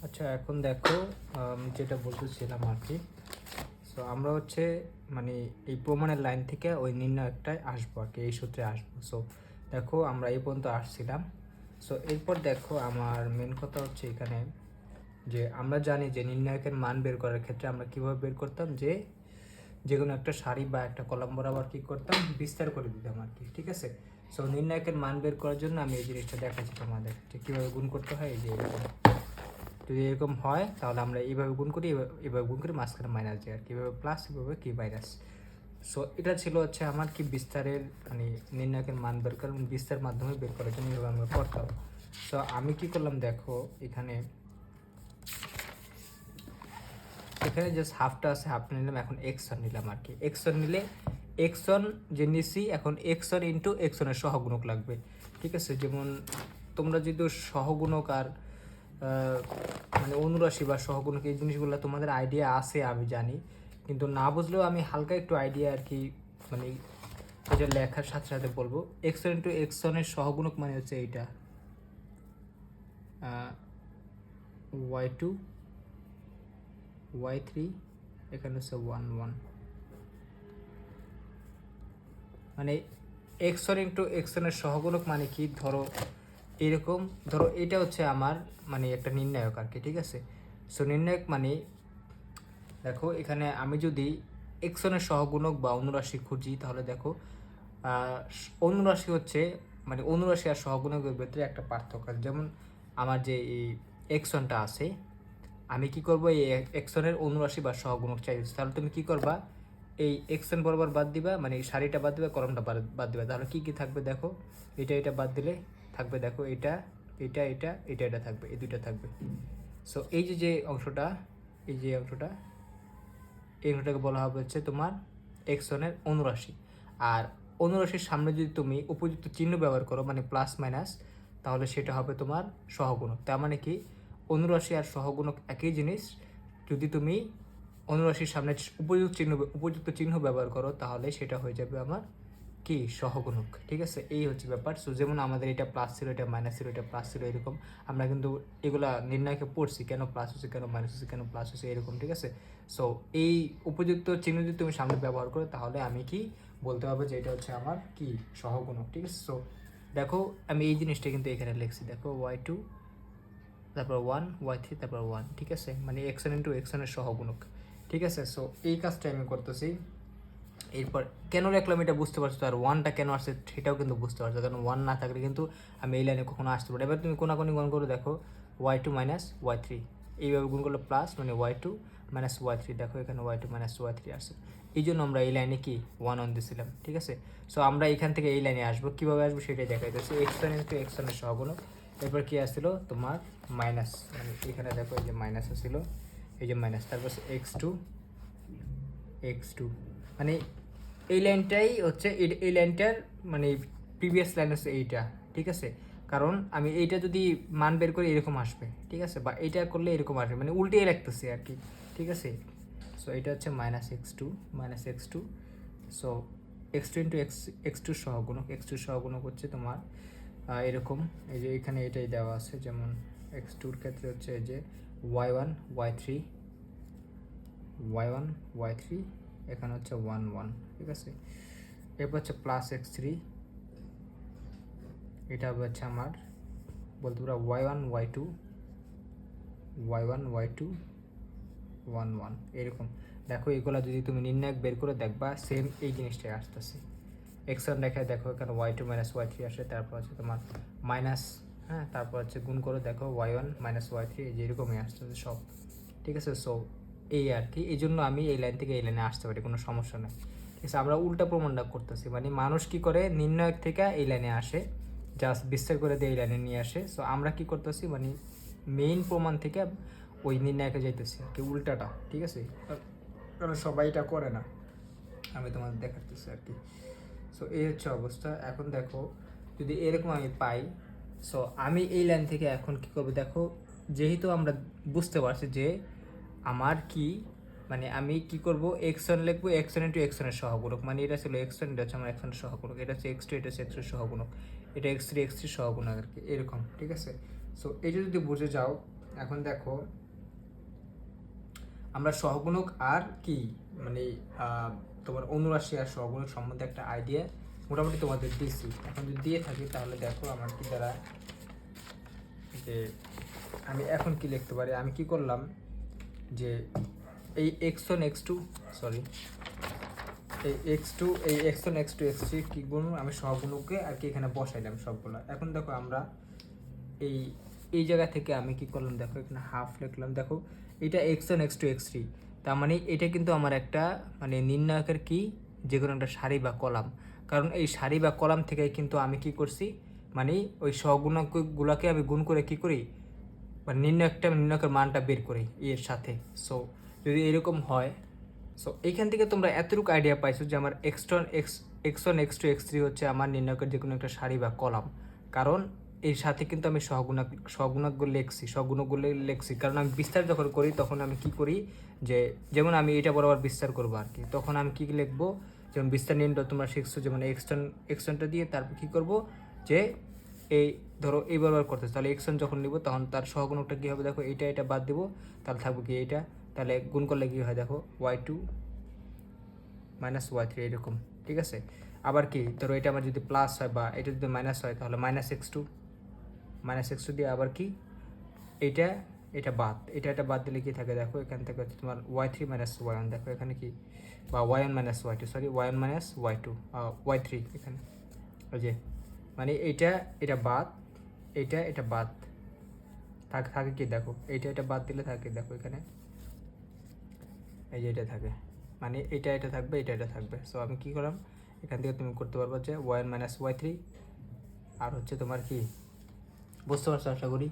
আচ্ছা, এখন দেখো যেটা বলতেছিলাম আর কি। সো আমরা হচ্ছে মানে এই প্রমাণের লাইন থেকে ওই নির্ণায়কটায় আসবো আর কি, এই সূত্রে আসবো। সো দেখো আমরা এই পর্যন্ত আসছিলাম। সো এরপর দেখো আমার মেন কথা হচ্ছে এখানে যে আমরা জানি যে নির্ণায়কের মান বের করার ক্ষেত্রে আমরা কীভাবে বের করতাম, যে যে কোনো একটা সারি বা একটা কলাম বরাবর কী করতাম, বিস্তার করে দিতাম আর কি, ঠিক আছে। সো নির্ণায়কের মান বের করার জন্য আমি এই জিনিসটা দেখাচ্ছি তোমাদের যে কীভাবে গুণ করতে হয়। এই যে এরকম যদি এরকম হয় তাহলে আমরা এইভাবে গুণ করি, এভাবে গুণ করি, মাঝখানে মাইনাস দিই আর কি, এভাবে প্লাস, এভাবে কি মাইনাস। সো এটা ছিল হচ্ছে আমার কি বিস্তারের মানে নির্ণায়কের মান বের করার বিস্তার মাধ্যমে বের করার জন্য এভাবে আমরা করতাম। সো আমি কি করলাম দেখো, এখানে এখানে জাস্ট হাফটা আছে, হাফটা নিলাম, এখন এক্স ওয়ান নিলাম আর কি। এক্স ওয়ান নিলে এক্স ওয়ান যে নিছি, এখন এক্স ওয়ান ইন্টু এক্স ওয়ানের সহগুণক লাগবে, ঠিক আছে। যেমন তোমরা যদি সহগুণক আর মানে অনুরাশি বা সহগুণক এই জিনিসগুলো তোমাদের আইডিয়া আছে আমি জানি, কিন্তু না বুঝলেও আমি হালকা একটু আইডিয়া আর কি, মানে এটা লেখার সাথে সাথে বলবো। এক্স ওয়ান ইন্টু এক্স ওয়ানের সহগুণক মানে হচ্ছে এইটা ওয়াই টু ওয়াই থ্রি, এখানে হচ্ছে ওয়ান ওয়ান, মানে এক্স ওয়ান ইন্টু এক্স ওয়ানের সহগুণক মানে কি, ধরো এরকম, ধরো এটা হচ্ছে আমার মানে একটা নির্ণায়ক আর কি, ঠিক আছে। সো নির্ণায়ক মানে দেখো এখানে আমি যদি এক্স ওয়ানের সহগুণক বা অনুরাশি খুঁজি, তাহলে দেখো অনুরাশি হচ্ছে মানে অনুরাশি আর সহগুণকের ভেতরে একটা পার্থক্য আছে। যেমন আমার যে এই এক্স ওয়ানটা আছে, আমি কি করব, এই এক্স ওয়ানের অনুরাশি বা সহগুণক চাইছি, তাহলে তুমি কি করবা, এই এক্স ওয়ান বরাবর বাদ দিবা, মানে এই সারিটা বাদ দিবা, কলমটা বাদ দিবা, তাহলে কি কি থাকবে দেখো, এটা বাদ দিলে থাকবে দেখো এটা এটা এটা এটা এটা থাকবে, এই দুইটা থাকবে। সো এই যে যে অংশটা, এই যে অংশটা, এই অংশটাকে বলা হবে হচ্ছে তোমার এক্স ওয়ানের অনুরাশি। আর অনুরাশির সামনে যদি তুমি উপযুক্ত চিহ্ন ব্যবহার করো, মানে প্লাস মাইনাস, তাহলে সেটা হবে তোমার সহগুণক। তার মানে কি অনুরাশি আর সহগুণক একই জিনিস, যদি তুমি অনুরাশির সামনে উপযুক্ত চিহ্ন ব্যবহার করো, তাহলে সেটা হয়ে যাবে আমার কি সহগুণক, ঠিক আছে। এই হচ্ছে ব্যাপার। সো যেমন আমাদের এটা প্লাস ছিল, এটা মাইনাস ছিল, এটা প্লাস ছিল, এরকম আমরা কিন্তু এগুলা নির্ণয়কে পড়ছি, কেন প্লাস হচ্ছে, কেন মাইনাস হচ্ছে, কেন প্লাস হচ্ছে, এরকম, ঠিক আছে। সো এই উপযুক্ত চিহ্ন যদি তুমি সামনে ব্যবহার করো, তাহলে আমি কি বলতে হবে যে এটা হচ্ছে আমার কি সহগুণক, ঠিক আছে। সো দেখো আমি এই জিনিসটা কিন্তু এখানে লিখছি, দেখো ওয়াই টু, তারপর ওয়ান, ওয়াই থ্রি, তারপর ওয়ান, ঠিক আছে, মানে এক্স ওয়ান ইন্টু এক্স ওয়ানের সহগুণক, ঠিক আছে। সো এই কাজটা আমি করতেছি। এরপর কেন লিখলাম এটা বুঝতে পারছো, আর ওয়ানটা কেন আসছে সেটাও কিন্তু বুঝতে পারছো, কারণ ওয়ান না থাকলে কিন্তু আমি এই লাইনে কখনো আসতে পারি। এবার তুমি কোনাকুনি গুণ করে দেখো, Y two minus Y three, এইভাবে গুণ করলে প্লাস, মানে Y two minus Y three, দেখো এখানে Y two minus Y three আসছে, এই জন্য আমরা এই লাইনে কি ওয়ান অন দিয়েছিলাম, ঠিক আছে। সো আমরা এখান থেকে এই লাইনে আসবো, কীভাবে আসবো সেটাই দেখাইতেছি। এক্স ওয়ান ইন্টু এক্স ওয়ানের সহগুণক, এরপর কী আসছিলো তোমার মাইনাস, মানে এখানে দেখো এই যে মাইনাস আসছিল, এই যে মাইনাস, তারপর এক্স টু, মানে এই লাইনটাই হচ্ছে এই লাইনটার মানে প্রিভিয়াস লাইন হচ্ছে এইটা, ঠিক আছে। কারণ আমি এইটা যদি মান বের করি এরকম আসবে, ঠিক আছে, বা এইটা করলে এরকম আসবে, মানে উল্টেই রাখতেছি আর কি, ঠিক আছে। সো এটা হচ্ছে minus x two. So x two into x টুর সহগুণক, এক্স টুর সহগুণক হচ্ছে তোমার এরকম, এই যে এখানে এটাই দেওয়া আছে, যেমন এক্স টুর ক্ষেত্রে হচ্ছে এই যে Y one Y three, Y one Y three, এখানে হচ্ছে ওয়ান ওয়ান, ঠিক আছে। এরপর হচ্ছে প্লাস এক্স থ্রি, এটা হচ্ছে আমার বলতে পারো Y one Y two, Y one Y two, one one, এরকম। দেখো এগুলো যদি তুমি নির্ণায়ক বের করে দেখবা, সেম এই জিনিসটাই আসতেছে। এক্স ওয়ান দেখায় দেখো এখানে Y two minus Y three আসে, তারপর হচ্ছে তোমার মাইনাস, হ্যাঁ, তারপর হচ্ছে গুণ করে দেখো Y one minus Y three, যে এরকমই আসতেছে সব, ঠিক আছে। সো এই আর কি, এই জন্য আমি এই লাইন থেকে এই লাইনে আসতে পারি, কোনো সমস্যা নেই, ঠিক আছে। আমরা উল্টা প্রমাণটা করতেছি, মানে মানুষ কি করে নির্ণায়ক থেকে এই লাইনে আসে, জাস্ট বিস্তার করে দিয়ে এই লাইনে নিয়ে আসে। সো আমরা কি করতেছি, মানে মেইন প্রমাণ থেকে ওই নির্ণায়কে যাইতেছি আর কি, উল্টাটা, ঠিক আছে। কারণ সবাই এটা করে না, আমি তোমাদের দেখাতেছি আর কি। সো এই হচ্ছে অবস্থা। এখন দেখো যদি এরকম আমি পাই, সো আমি এই লাইন থেকে এখন কী করবো দেখো, যেহেতু আমরা বুঝতে পারছি যে আমার কি মানে আমি কি করব, এক্স ওয়ান লিখবো, এক্স ওয়ান ইন্টু এক্স ওয়ানের সহগুণক, মানে এটা ছিল এক্স ওয়ান, এটা হচ্ছে আমার এক্স ওয়ানের সহগুণক, এটা হচ্ছে এক্স টু, এটা হচ্ছে এক্স সহগুণক, এটা এক্স থ্রি সহগুণক আর কি, এরকম, ঠিক আছে। সো এটা যদি বুঝে যাও, এখন দেখো আমরা সহগুণক আর কি মানে তোমার অনুরাশি আর সহগুণক সম্বন্ধে একটা আইডিয়া মোটামুটি তোমাদের দিয়েছি। এখন যদি দিয়ে থাকি তাহলে দেখো আমার কি দ্বারা যে আমি এখন কি লিখতে পারি। আমি কি করলাম যে এই x1 x2 সরি এই x2 এই x1 x2 x3 কি গুণ আমি সহগুণকে আর কি এখানে বসাইলাম সবগুলো। এখন দেখো আমরা এই এই জায়গা থেকে আমি কি করলাম দেখো এখানে হাফ লিখলাম। দেখো এটা x1 x2 x3, তার মানে এটা কিন্তু আমার একটা মানে নির্ণায়কের কি যে কোনো একটা সারি বা কলাম। কারণ এই সারি বা কলাম থেকে কিন্তু আমি কি করছি মানে ওই সহগুণকগুলোকে আমি গুণ করে কি করি মানে নির্ণায়কের মানটা বের করি এর সাথে। সো যদি এরকম হয়, সো এইখান থেকে তোমরা এতটুকু আইডিয়া পাইছো যে আমার x1 x2 x3 হচ্ছে আমার নির্ণায়কের যে কোনো একটা সারি বা কলাম। কারণ এর সাথে কিন্তু আমি সহগুণকগুলো লিখছি কারণ আমি বিস্তার যখন করি তখন আমি কি করি যে যেমন আমি এটা বরাবর বিস্তার করবো আর কি, তখন আমি কি লিখবো যেমন বিস্তার নির্ণয় তোমরা শিখছো যেমন এক্সটনটা দিয়ে তারপর কি করব যে এই ধরো এই বরাবর করতেছে, তাহলে এক্সন যখন নিব তখন তার সহগুণকটা কী হবে দেখো এটা বাদ দিব, তাহলে থাকবে কি এইটা, তাহলে গুণ করলে কী হয় দেখো y2 মাইনাস y3 এরকম। ঠিক আছে, আবার কি ধরো এটা আমার যদি প্লাস হয় বা এটা যদি মাইনাস হয় তাহলে মাইনাস x2 দিয়ে আবার কি এটা এটা বাদ দিলে কি থাকে দেখো এখান থেকে হচ্ছে তোমার y3 মাইনাস y1 দেখো এখানে কি বা y1 minus y2 sorry y1 minus y2 y3 এখানে ওই যে মানে এটা বাদ এটা বাদ থাকে কি দেখো এটা বাদ দিলে থাকে দেখো এখানে এই যে এটা থাকে মানে এটা থাকবে এটা থাকবে। সো আমি কি করলাম এখান থেকে তুমি করতে পারবো যে y1 মাইনাস y3 আর হচ্ছে তোমার কি বুঝতে পারছো আশা করি।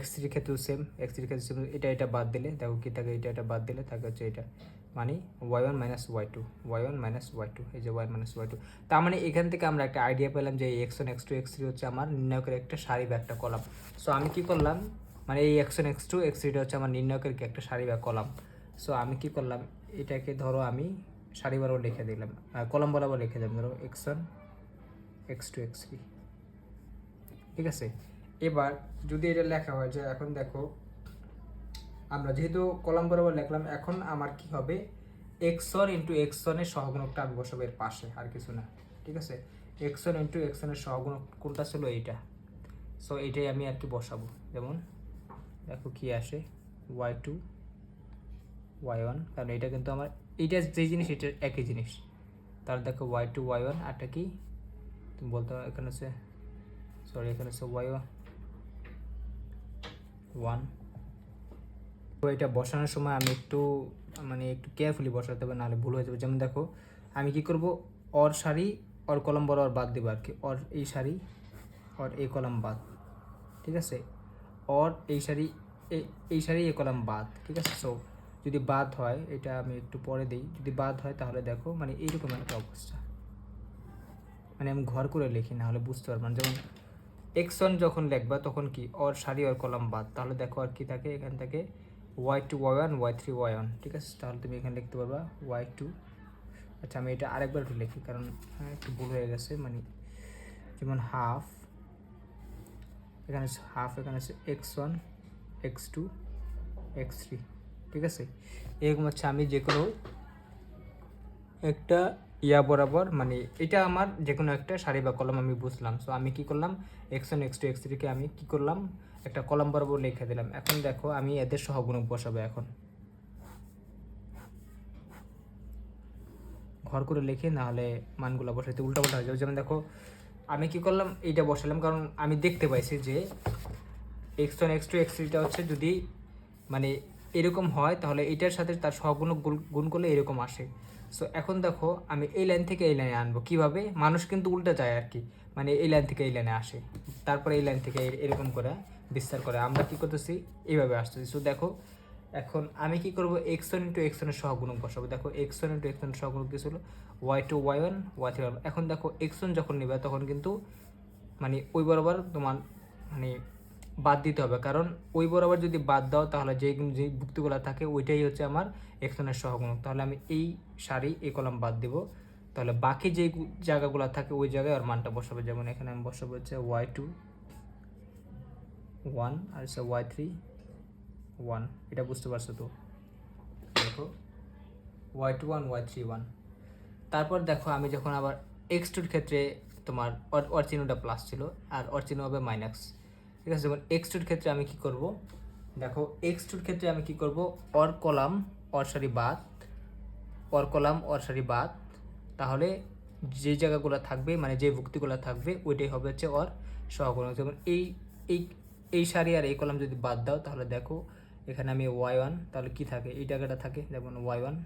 x3 ক্ষেত্রেও সেম এটা বাদ দিলে দেখো কি থাকে এটা বাদ দিলে থাকে হচ্ছে এটা মানে y1 মাইনাস y2 এই যে y মাইনাস y2। তার মানে এখান থেকে আমরা একটা আইডিয়া পেলাম যে x1 x2 x3 হচ্ছে আমার নির্ণায়কের একটা সারি বা একটা কলাম। সো আমি কি করলাম মানে এই x1 x2 x3টা হচ্ছে আমার নির্ণায়কের কি একটা সারি বা কলাম। সো আমি কি করলাম এটাকে ধরো আমি সারি বরাবর লিখে দিলাম কলাম বরাবর লিখে দিলাম ধরো x1 x2 x3। ঠিক আছে, এবার যদি এটা লেখা হয় যে এখন দেখো আমরা যেহেতু কলাম বরাবর লিখলাম এখন আমার কি হবে x1 ইন্টু x1 এর সহগুণকটা আমি বসাবো এর পাশে আর কিছু না। ঠিক আছে, x1 ইন্টু x1 এর সহগুণক কোনটা ছিল এইটা। সো এইটাই আমি আর কি বসাবো, যেমন দেখো কি আসে y2 y1 কারণ এটা কিন্তু আমার এইটা যে জিনিস এটা একই জিনিস। তাহলে দেখো y2 y1 আরটা কি তুমি বলতে এখানে হচ্ছে সরি এখানে হচ্ছে y1 তো এটা বসানোর সময় আমি একটু কেয়ারফুলি বসাতে হবে নাহলে ভুল হয়ে যাবে। যেমন দেখো আমি কি করব অর সারি অর কলম বরাবর বাদ দেবো আর কি, অর এই সারি অর এই কলম বাদ। ঠিক আছে, অর এই সারি এই কলম বাদ। ঠিক আছে, সো যদি বাদ হয় এটা আমি একটু পরে দিই, যদি বাদ হয় তাহলে দেখো মানে এইরকম একটা অবস্থা মানে আমি ঘর করে লিখি না হলে বুঝতে পারবেন। যেমন x1 যখন লিখবা তখন কি অর সারি অর কলম বাদ, তাহলে দেখো আর কি থাকে এখান থেকে y2 y1 y3 y1। ঠিক আছে, তাহলে তুমি এখানে লিখতে পারবা y2 আচ্ছা আমি এটা আরেকবার একটু লিখি কারণ একটু ভুল হয়ে গেছে মানে যেমন হাফ এখানে আছে x1 x2 x3। ঠিক আছে, এরকম হচ্ছে আমি যে কোনো একটা বরাবর মানে এটা আমার যে কোনো একটা সারি বা কলম আমি বুঝলাম। সো আমি কি করলাম x1 x2 x3 কে আমি কি করলাম একটা কলম বরাবর লিখে দিলাম। এখন দেখো আমি এদের সহগুণক বসাবো, এখন ঘর করে লিখে না হলে মানগুলো বসাইতে উল্টাপাল্টা হয়ে যাবে। যেমন দেখো আমি কি করলাম এইটা বসালাম কারণ আমি দেখতে পাইছি যে x1 x2 x3টা হচ্ছে যদি মানে এরকম হয় তাহলে এটার সাথে তার সহগুণক গুণ করলে এরকম আসে। সো এখন দেখো আমি এই লাইন থেকে এই লাইনে আনবো কিভাবে, মানুষ কিন্তু উল্টা যায় আর কি মানে এই লাইন থেকে এই লাইনে আসে তারপরে এই লাইন থেকে এরকম করে বিস্তার করে, আমরা কি করতেছি এইভাবে আসতেছি। সো দেখো এখন আমি কি করব x1 ইন্টু x1 এর সহগুণক বসাবো। দেখো x1 ইন্টু x1 এর সহগুণক কি ছিল y2 y1 y3 y1। এখন দেখো x1 যখন নিবে তখন কিন্তু মানে ওই বরাবর তোমার মানে বাদ দিতে হবে, কারণ ওই বরাবর যদি বাদ দাও তাহলে যে ভুক্তিগুলো থাকে ওইটাই হচ্ছে আমার x1 এর সহগুণক। তাহলে আমি এই সারি এই কলাম বাদ দিব, তাহলে বাকি যে জায়গাগুলো থাকে ওই জায়গায় আর মানটা বসাবো। যেমন এখানে আমি বসাবো হচ্ছে y2 1 আর হচ্ছে y3 1, এটা বুঝতে পারছো তো? দেখো y2 1 y3 1। তারপর দেখো আমি যখন আবার x2 এর ক্ষেত্রে তোমার ওর চিহ্নটা প্লাস ছিল আর ওর চিহ্ন হবে মাইনাস, ঠিক আছে? যেমন x2 এর ক্ষেত্রে আমি কি করব, দেখো x2 এর ক্ষেত্রে আমি কি করব, ওর কলাম ওর সারি বাদ, ওর কলাম ওর সারি বাদ, তাহলে যে জায়গাগুলো থাকবে মানে যে ভুক্তিগুলো থাকবে ওইটাই হবে হচ্ছে ওর সহগুণক। যেমন এই এই এই সারি আর এই কলাম যদি বাদ দাও তাহলে দেখো এখানে আমি y1, তাহলে কি থাকে, এই জায়গাটা থাকে, যেমন y1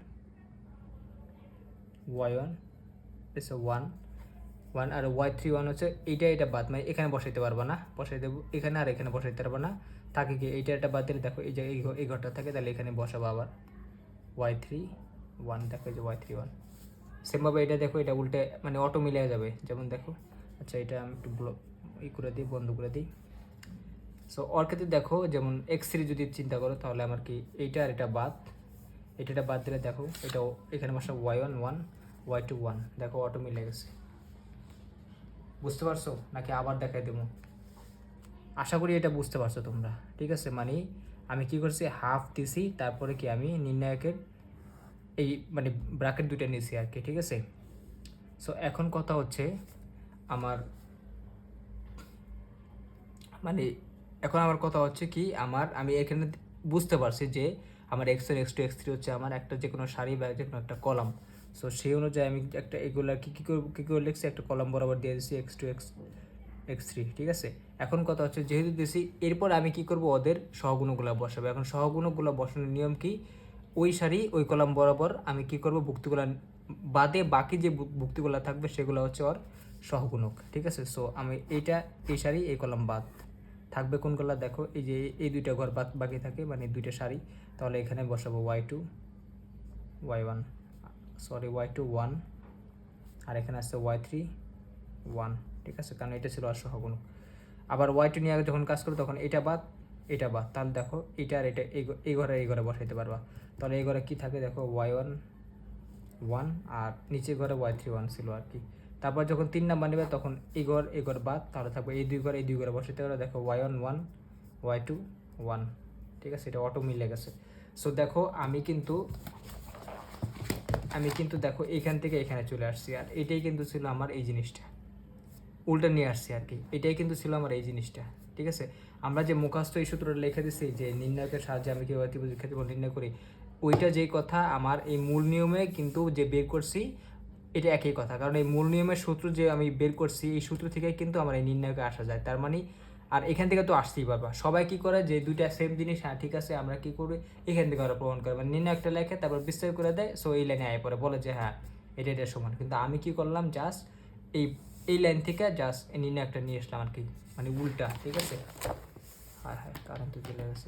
1 1 আর y3 1 হচ্ছে এটা বাদ, মানে এখানে বসাইতে পারবা না, বসাই দেবো এখানে আর এখানে বসাইতে পারবা না, থাকে কি এইটা একটা বাদ দিলে দেখো এই যে এই ঘরটা থাকে, তাহলে এখানে বসাবো আবার y3 1, দেখো এই যে y3 1। সেমভাবে এটা দেখো এটা উল্টে মানে অটো মিলে যাবে, যেমন দেখো, আচ্ছা এটা আমি একটু করে দিই, বন্ধ করে দিই। সো ওর ক্ষেত্রে দেখো যেমন x3 যদি চিন্তা করো তাহলে আমার কি এইটা আর এটা বাদ, এটা বাদ দিলে দেখো এটাও এখানে বসাবো y1 1 y2 1, দেখো অটো মিলে গেছে। বুঝতে পারছো নাকি আবার দেখাই দেবো? আশা করি এটা বুঝতে পারছো তোমরা, ঠিক আছে? মানে আমি কি করছি, হাফ দিছি, তারপরে কি আমি নির্ণায়কের এই মানে ব্র্যাকেট দুইটা নিয়েছি আর কি, ঠিক আছে? সো এখন কথা হচ্ছে আমার মানে এখন আমার কথা হচ্ছে কি, আমি এখানে বুঝতে পারছি যে আমার x1 x2 x3 হচ্ছে আমার একটা যে কোনো সারি বা যে কোনো একটা কলাম। সো সেই অনুযায়ী আমি একটা এগুলা কী করে লিখছি, একটা কলাম বরাবর দিয়ে দিচ্ছি x2 x3, ঠিক আছে? এখন কথা হচ্ছে যেহেতু দিয়েছি, এরপর আমি কি করব, ওদের সহগুণগুলো বসাবো। এখন সহগুণগুলো বসানোর নিয়ম কি, ওই সারি ওই কলাম বরাবর আমি কি করব, ভুক্তিগুলো বাদে বাকি যে ভুক্তিগুলো থাকবে সেগুলো হচ্ছে ওর সহগুণক, ঠিক আছে? সো আমি এই সারি এই কলাম বাদ থাকবে কোনগুলো, দেখো এই যে এই দুইটা ঘর বাকি থাকে মানে দুইটা সারি, তাহলে এখানে বসাবো y2 y1 y2 1, আর এখানে আসছে y3 1, ঠিক আছে? কারণ এটা ছিল আর সহগুণক। আবার y2 নিয়ে যখন কাজ করো তখন এটা বাদ, তাহলে দেখো এটা আর এটা এই ঘরে বসাইতে পারবা। তাহলে এই ঘরে কী থাকে, দেখো y1 1 আর নিচে ঘরে y3 1 ছিল আর কি। তারপর যখন 3 নাম্বার নেবে তখন এই ঘর বাদ, তাহলে থাকবে এই দুই ঘরে বসাইতে পারো, দেখো y1 1 y2 1, ঠিক আছে? এটা অটো মিলে গেছে। সো দেখো আমি কিন্তু দেখো এখান থেকে এখানে চলে আসছি, আর এটাই কিন্তু ছিল আমার এই জিনিসটা, উল্টা নিয়ে আসছি আর কি, এটাই কিন্তু ছিল আমার এই জিনিসটা, ঠিক আছে? আমরা যে মুখস্থ এই সূত্রটা লিখে দিচ্ছি যে নির্ণায়কের সাহায্যে আমি কীভাবে ত্রিভুজের ক্ষেত্রফল নির্ণয় করি, ওইটা যেই কথা আমার এই মূল নিয়মে কিন্তু যে বের করছি এটা একই কথা, কারণ এই মূল নিয়মের সূত্র যে আমি বের করছি এই সূত্র থেকে কিন্তু আমার এই নির্ণায়কে আসা যায়। তার মানে আর এখান থেকে তো আসতেই পারবা, সবাই কি করে যে দুইটা সেম জিনিস, হ্যাঁ ঠিক আছে আমরা কি করি এখান থেকে ওরা প্রমাণ করে, মানে নির্ণায়কটা লেখে তারপর বিস্তার করে দেয়, সো এই লাইনে আয় পরে বলে যে হ্যাঁ এটা সমান। কিন্তু আমি কি করলাম, জাস্ট এই লাইন থেকে জাস্ট নির্ণায়কটা নিয়ে আসলাম আর কি, মানে উল্টা, ঠিক আছে? হ্যাঁ কারেন্ট তো চলে গেছে।